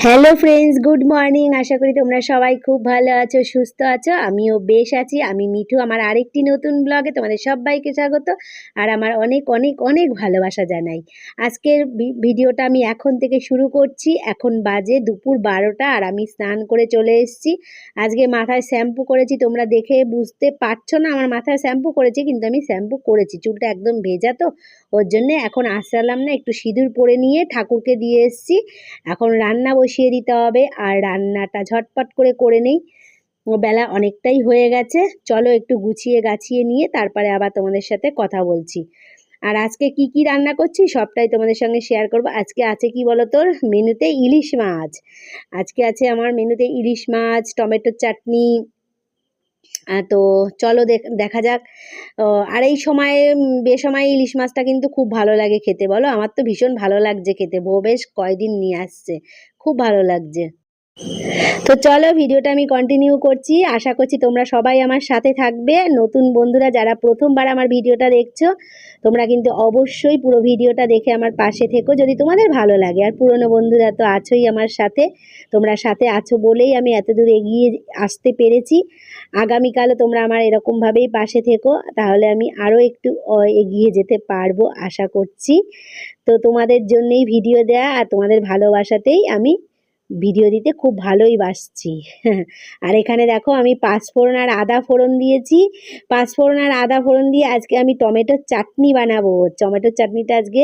Hello friends, good morning. আশা করি তোমরা সবাই খুব ভালো আছো, সুস্থ আছো। আমিও বেশ আছি। আমি মিঠু। আমার আরেকটি নতুন ব্লগে তোমাদের সবাইকে স্বাগত। আর আমার অনেক অনেক অনেক ভালোবাসা জানাই। আজকের ভিডিওটা আমি এখন থেকে শুরু করছি। এখন বাজে দুপুর 12টা আর আমি স্নান করে চলে এসেছি। আজকে মাথায় শ্যাম্পু করেছি, তোমরা দেখে বুঝতে পারছো না আমার মাথায় শ্যাম্পু করেছি, কিন্তু আমি শ্যাম্পু করেছি। চুলটা একদম ভেজা তো, ওর জন্যে এখন আসলাম না, একটু সিঁদুর পরে নিয়ে ঠাকুরকে দিয়ে এসেছি। এখন রান্না বসিয়ে দিতে হবে, আর রান্নাটা ঝটপট করে নেই, বেলা অনেকটাই হয়ে গেছে। চলো একটু গুছিয়ে গাছিয়ে নিয়ে তারপরে আবার তোমাদের সাথে কথা বলছি। আর আজকে কি কি রান্না করছি সবটাই তোমাদের সঙ্গে শেয়ার করব। আজকে আছে কি বলো তোর মেনুতে, ইলিশ মাছ। আজকে আছে আমার মেনুতে ইলিশ মাছ, টমেটোর চাটনি। তো চলো দেখা যাক। আর এই সময়ে বেসময়ে ইলিশ মাছটা কিন্তু খুব ভালো লাগে খেতে, বলো? আমার তো ভীষণ ভালো লাগছে খেতে। বউ বেশ কয়দিন নিয়ে আসছে, খুব ভালো লাগছে। তো চলো ভিডিওটা আমি কন্টিনিউ করছি। আশা করছি তোমরা সবাই আমার সাথে থাকবে। নতুন বন্ধুরা যারা প্রথমবার আমার ভিডিওটা দেখছো, তোমরা কিন্তু অবশ্যই পুরো ভিডিওটা দেখে আমার পাশে থেকো যদি তোমাদের ভালো লাগে। আর পুরনো বন্ধুরা তো আছোই আমার সাথে, তোমরা সাথে আছো বলেই আমি এত দূর এগিয়ে আসতে পেরেছি। আগামীকালও তোমরা আমার এরকমভাবেই পাশে থেকো, তাহলে আমি আরও একটু এগিয়ে যেতে পারবো আশা করছি। তো তোমাদের জন্যেই ভিডিও দেয়া আর তোমাদের ভালোবাসাতেই আমি ভিডিও দিতে খুব ভালোই বাসছি। আর এখানে দেখো আমি পাঁচফোড়ন আর আদা ফোড়ন দিয়েছি। পাঁচফোড়ন আর আদা ফোড়ন দিয়ে আজকে আমি টমেটোর চাটনি বানাবো। টমেটোর চাটনিটা আজকে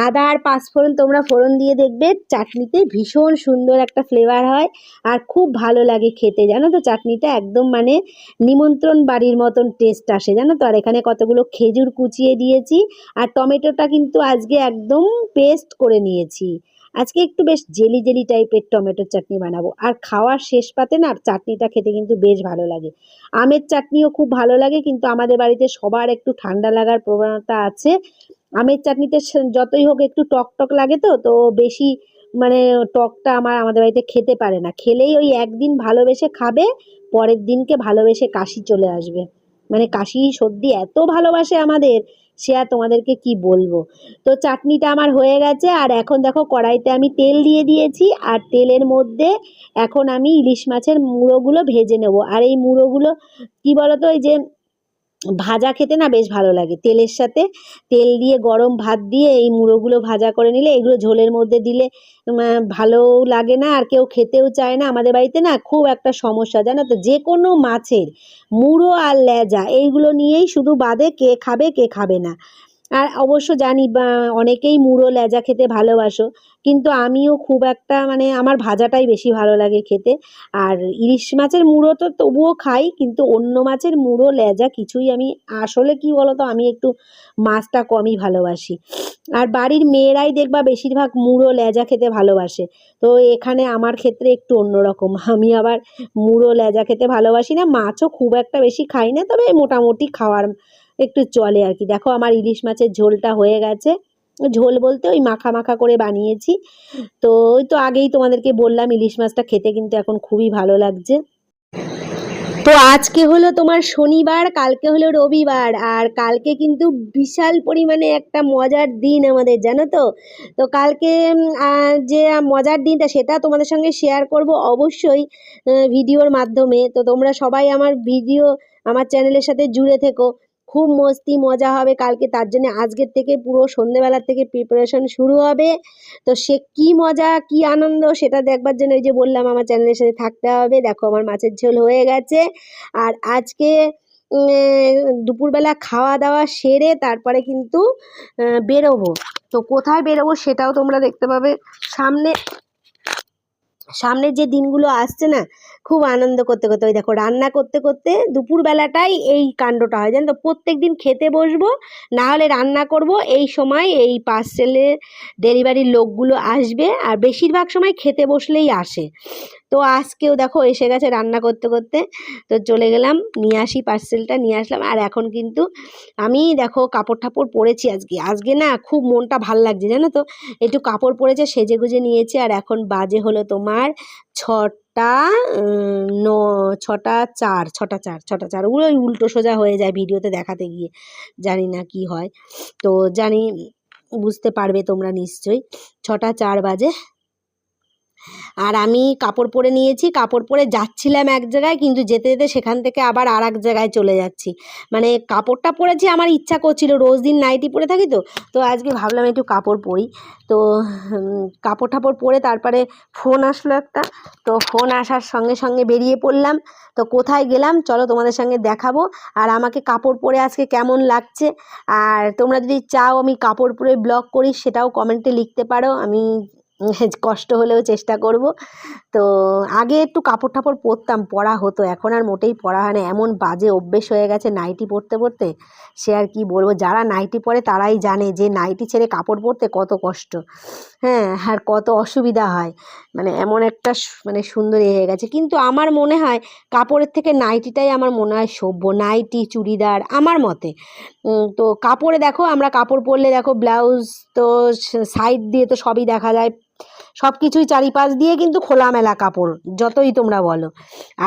আদা আর পাঁচফোড়ন তোমরা ফোড়ন দিয়ে দেখবে, চাটনিতে ভীষণ সুন্দর একটা ফ্লেভার হয় আর খুব ভালো লাগে খেতে, জানো তো। চাটনিটা একদম মানে নিমন্ত্রণ বাড়ির মতন টেস্ট আসে, জানো তো। আর এখানে কতগুলো খেজুর কুচিয়ে দিয়েছি। আর টমেটোটা কিন্তু আজকে একদম পেস্ট করে নিয়েছি। আজকে একটু বেশ জেলি জেলি টাইপের টমেটোর চাটনি বানাবো। আর খাওয়ার শেষ পাতে না চাটনিটা খেতে কিন্তু বেশ ভালো লাগে। আমের চাটনিও খুব ভালো লাগে, কিন্তু আমাদের বাড়িতে সবার একটু ঠান্ডা লাগার প্রবণতা আছে। আমের চাটনিতে যতই হোক একটু টক টক লাগে, তো তো বেশি মানে টকটা আমাদের বাড়িতে খেতে পারে না। খেলেই ওই একদিন ভালোবেসে খাবে, পরের দিনকে ভালোবেসে কাশি চলে আসবে। মানে কাশি সর্দি এত ভালোবাসে আমাদের, সে আর তোমাদেরকে কি বলবো। তো চাটনিটা আমার হয়ে গেছে। আর এখন দেখো কড়াইতে আমি তেল দিয়ে দিয়েছি, আর তেলের মধ্যে এখন আমি ইলিশ মাছের মুড়োগুলো ভেজে নেব। আর এই মুড়োগুলো কি বলতো, ওই যে ভাজা খেতে না বেশ ভালো লাগে। তেলের সাথে তেল দিয়ে গরম ভাত দিয়ে এই মুড়োগুলো ভাজা করে নিলে, এগুলো ঝোলের মধ্যে দিলে ভালোও লাগে না, আর কেউ খেতেও চায় না। আমাদের বাড়িতে না খুব একটা সমস্যা, জানো তো, যে কোনো মাছের মুড়ো আর লেজা এইগুলো নিয়েই শুধু বাদে কে খাবে কে খাবে না। আর অবশ্য জানি অনেকেই মুড়ো লেজা খেতে ভালোবাসো, কিন্তু আমিও খুব একটা মানে আমার ভাজাটাই বেশি ভালো লাগে খেতে। আর ইলিশ মাছের মুড়ো তো তবুও খাই, কিন্তু অন্য মাছের মুড়ো লেজা কিছুই আমি, আসলে কি বলতো, আমি একটু মাছটা কমই ভালোবাসি। আর বাড়ির মেয়েরাই দেখবা বেশিরভাগ মুড়ো লেজা খেতে ভালোবাসে। তো এখানে আমার ক্ষেত্রে একটু অন্যরকম, আমি আবার মুড়ো লেজা খেতে ভালোবাসি না। মাছও খুব একটা বেশি খাই না, তবে মোটামুটি খাওয়ার একটু চলে আর কি। দেখো আমার ইলিশ মাছের ঝোলটা হয়ে গেছে। ঝোল বলতে ওই মাখা মাখা করে বানিয়েছি। তো ওই তো আগেই তোমাদেরকে বললাম ইলিশ মাছটা খেতে কিন্তু এখন খুবই ভালো লাগছে। তো আজকে হলো তোমার শনিবার, কালকে হলো রবিবার, আর কালকে কিন্তু বিশাল পরিমাণে একটা মজার দিন আমাদের, জানো তো। তো কালকে যে মজার দিনটা সেটা তোমাদের সঙ্গে শেয়ার করব অবশ্যই ভিডিওর মাধ্যমে। তো তোমরা সবাই আমার চ্যানেলের সাথে জুড়ে থেকো। খুব মস্তি মজা হবে কালকে, তার জন্য আজকের থেকে পুরো সন্ধেবেলার থেকে প্রিপারেশন শুরু হবে। তো সে কি মজা কি আনন্দ সেটা দেখবার জন্য ওই যে বললাম আমার চ্যানেলের সাথে থাকতে হবে। দেখো আমার মাছের ঝোল হয়ে গেছে। আর আজকে দুপুরবেলা খাওয়া দাওয়া সেরে তারপরে কিন্তু বেরোবো। তো কোথায় বেরোবো সেটাও তোমরা দেখতে পাবে সামনে। সামনের যে দিনগুলো আসছে না, খুব আনন্দ করতে করতে, ওই দেখো রান্না করতে করতে দুপুরবেলাটাই এই কাণ্ডটা হয়, জানো তো। প্রত্যেক দিন খেতে বসবো, না হলে রান্না করব, এই সময় এই পার্সেলের ডেলিভারির লোকগুলো আসবে, আর বেশিরভাগ সময় খেতে বসলেই আসে। তো আজকেও দেখো এসে গেছে রান্না করতে করতে। তো চলে গেলাম নিয়ে আসি, পার্সেলটা নিয়ে আসলাম। আর এখন কিন্তু আমি দেখো কাপড় টাপড় পরেছি আজকে না খুব মনটা ভাল লাগছে, জানো তো। একটু কাপড় পরেছে, সেজে গুজে নিয়েছি। আর এখন বাজে হলো তোমার 6টা 6টা 4 ওগুলো উল্টো সোজা হয়ে যায় ভিডিওতে দেখাতে গিয়ে, জানি না কি হয়। তো জানি বুঝতে পারবে তোমরা নিশ্চয়ই। 6টা 4 বাজে। আর আমি কাপড় পরে নিয়েছি, কাপড় পরে যাচ্ছিলাম এক জায়গায়, কিন্তু যেতে যেতে সেখান থেকে আবার আর এক জায়গায় চলে যাচ্ছি। মানে কাপড়টা পরেছি, আমার ইচ্ছা করছিল, রোজ দিন নাইটি পরে থাকি তো আজকে ভাবলাম একটু কাপড় পরি। তো কাপড় টাপড় পরে তারপরে ফোন আসলো একটা, তো ফোন আসার সঙ্গে সঙ্গে বেরিয়ে পড়লাম। তো কোথায় গেলাম চলো তোমাদের সঙ্গে দেখাবো, আর আমাকে কাপড় পরে আজকে কেমন লাগছে। আর তোমরা যদি চাও আমি কাপড় পরে ব্লগ করি সেটাও কমেন্টে লিখতে পারো, আমি কষ্ট হলেও চেষ্টা করব। তো আগে একটু কাপড় টাপড় পরতাম, পরা হতো, এখন আর মোটেই পরা হয় না, এমন বাজে অভ্যেস হয়ে গেছে নাইটি পরতে পরতে, সে আর কি বলবো। যারা নাইটি পরে তারাই জানে যে নাইটি ছেড়ে কাপড় পরতে কত কষ্ট, হ্যাঁ, আর কত অসুবিধা হয়। মানে এমন একটা মানে সুন্দর হয়ে গেছে, কিন্তু আমার মনে হয় কাপড়ের থেকে নাইটিটাই আমার মনে হয় সভ্য, নাইটি চুড়িদার আমার মতে। তো কাপড়ে দেখো, আমরা কাপড় পরলে দেখো ব্লাউজ তো সাইড দিয়ে তো সবই দেখা যায়, সব কিছুই চারিপাশ দিয়ে কিন্তু খোলামেলা কাপড় যতই তোমরা বলো,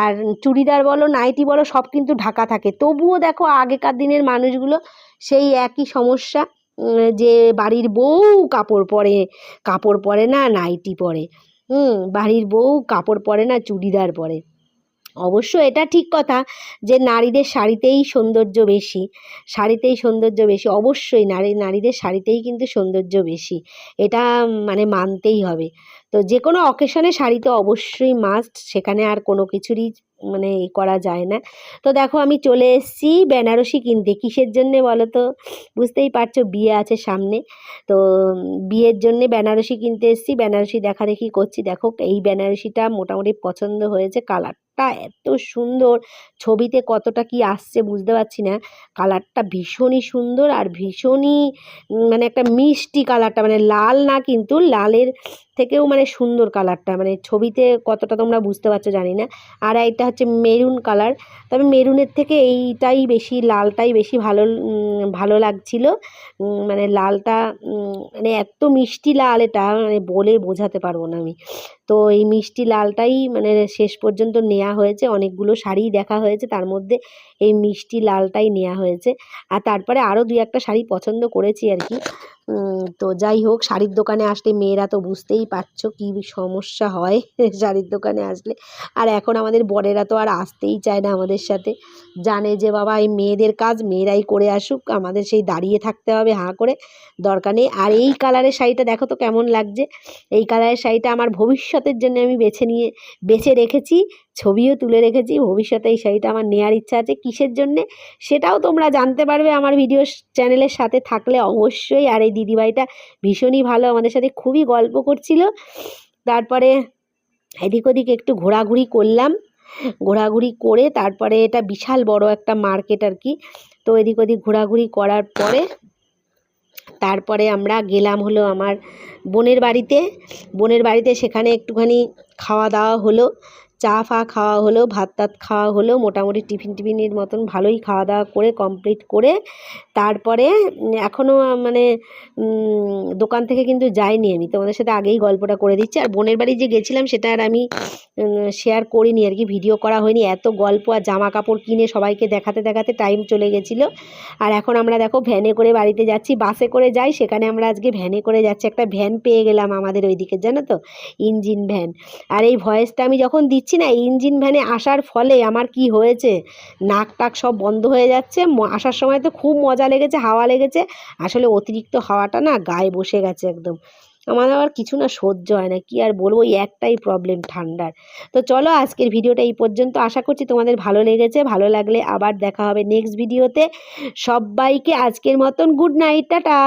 আর চুড়িদার বলো নাইটি বলো সব কিন্তু ঢাকা থাকে। তবুও দেখো আগেকার দিনের মানুষগুলো সেই একই সমস্যা, যে বাড়ির বউ কাপড় পরে না, নাইটি পরে, বাড়ির বউ কাপড় পরে না, চুড়িদার পরে। অবশ্য এটা ঠিক কথা যে নারীদের শাড়িতেই সৌন্দর্য বেশি, শাড়িতেই সৌন্দর্য বেশি, অবশ্যই নারীদের শাড়িতেই কিন্তু সৌন্দর্য বেশি, এটা মানে মানতেই হবে। তো যে কোনো অকেশনে শাড়ি তো অবশ্যই মাস্ট, সেখানে আর কোনো কিছুরই মানে করা যায় না। তো দেখো আমি চলে এসেছি বেনারসি কিনতে, কিসের জন্যে বলো তো, বুঝতেই পারছো বিয়ে আছে সামনে, তো বিয়ের জন্যে বেনারসি কিনতে এসেছি, বেনারসি দেখাদেখি করছি। দেখো এই বেনারসিটা মোটামুটি পছন্দ হয়েছে, কালারটা এত সুন্দর, ছবিতে কতটা কি আসছে বুঝতে পারছি না, কালারটা ভীষণই সুন্দর আর ভীষণই মানে একটা মিষ্টি কালারটা, মানে লাল না, কিন্তু লালের থেকেও মানে সুন্দর কালারটা, মানে ছবিতে কতটা তোমরা বুঝতে পারছো জানি না। আর এটা হচ্ছে মেরুন কালার, তবে মেরুনের থেকে এইটাই বেশি, লালটাই বেশি ভালো লাগছিল। মানে লালটা মানে এত মিষ্টি লাল, এটা মানে বলে বোঝাতে পারবো না আমি। তো এই মিষ্টি লালটাই মানে শেষ পর্যন্ত নেওয়া হয়েছে, অনেকগুলো শাড়ি দেখা হয়েছে, তার মধ্যে এই মিষ্টি লালটাই নেওয়া হয়েছে। আর তারপরে আরও দুই একটা শাড়ি পছন্দ করেছি আর কি। তো যাই হোক, শাড়ির দোকানে আসলে মেয়েরা তো বুঝতেই পারছো কী সমস্যা হয় শাড়ির দোকানে আসলে। আর এখন আমাদের বরেরা তো আর আসতেই চায় না আমাদের সাথে, জানে যে বাবা এই মেয়েদের কাজ মেয়েরাই করে আসুক, আমাদের সেই দাঁড়িয়ে থাকতে হবে হাঁ করে, দরকার নেই। আর এই কালারের শাড়িটা দেখো তো কেমন লাগছে, এই কালারের শাড়িটা আমার ভবিষ্যতের জন্য আমি বেছে রেখেছি, ছবিও তুলে রেখেছি, ভবিষ্যতে এই শাড়িটা আমার নেওয়ার ইচ্ছা আছে। কিসের জন্যে সেটাও তোমরা জানতে পারবে আমার ভিডিও চ্যানেলের সাথে থাকলে অবশ্যই। আর এই দিদিভাইটা ভীষণই ভালো, আমাদের সাথে খুবই গল্প করছিল। তারপরে এদিক ওদিক একটু ঘোরাঘুরি করলাম, ঘোরাঘুরি করে তারপরে এটা বিশাল বড় একটা মার্কেট আর কি। তো এদিক ওদিক ঘোরাঘুরি করার পরে তারপরে আমরা গেলাম হলো আমার বোনের বাড়িতে, সেখানে একটুখানি খাওয়া দাওয়া হলো, চা ফা খাওয়া হলো, ভাত টাত খাওয়া হলো, মোটামুটি টিফিনের মতন ভালোই খাওয়া দাওয়া করে কমপ্লিট করে তারপরে এখনও মানে দোকান থেকে কিন্তু যাইনি, আমি তোমাদের সাথে আগেই গল্পটা করে দিচ্ছি। আর বোনের বাড়ি যে গেছিলাম সেটা আর আমি শেয়ার করিনি আর কি, ভিডিও করা হয়নি, এত গল্প আর জামা কাপড় কিনে সবাইকে দেখাতে দেখাতে টাইম চলে গেছিলো। আর এখন আমরা দেখো ভ্যানে করে বাড়িতে যাচ্ছি, বাসে করে যাই, সেখানে আমরা আজকে ভ্যানে করে যাচ্ছি। একটা ভ্যান পেয়ে গেলাম আমাদের ওইদিকে, জানো তো, ইঞ্জিন ভ্যান। আর এই ভয়েসটা আমি যখন দিচ্ছি না, ইঞ্জিন ভ্যানে আসার ফলে আমার কি হয়েছে, নাক টাক সব বন্ধ হয়ে যাচ্ছে। আসার সময় তো খুব মজা লেগেছে, হাওয়া লেগেছে, আসলে অতিরিক্ত হাওয়াটা না গায়ে বসে গেছে একদম, আমার আবার কিছু না সহ্য হয় না, কি আর বলবো, এই একটাই প্রবলেম ঠান্ডার। তো চলো আজকের ভিডিওটা এই পর্যন্ত, আশা করছি তোমাদের ভালো লেগেছে, ভালো লাগলে আবার দেখা হবে নেক্সট ভিডিওতে। সবাইকে আজকের মতন গুড নাইট, টাটা।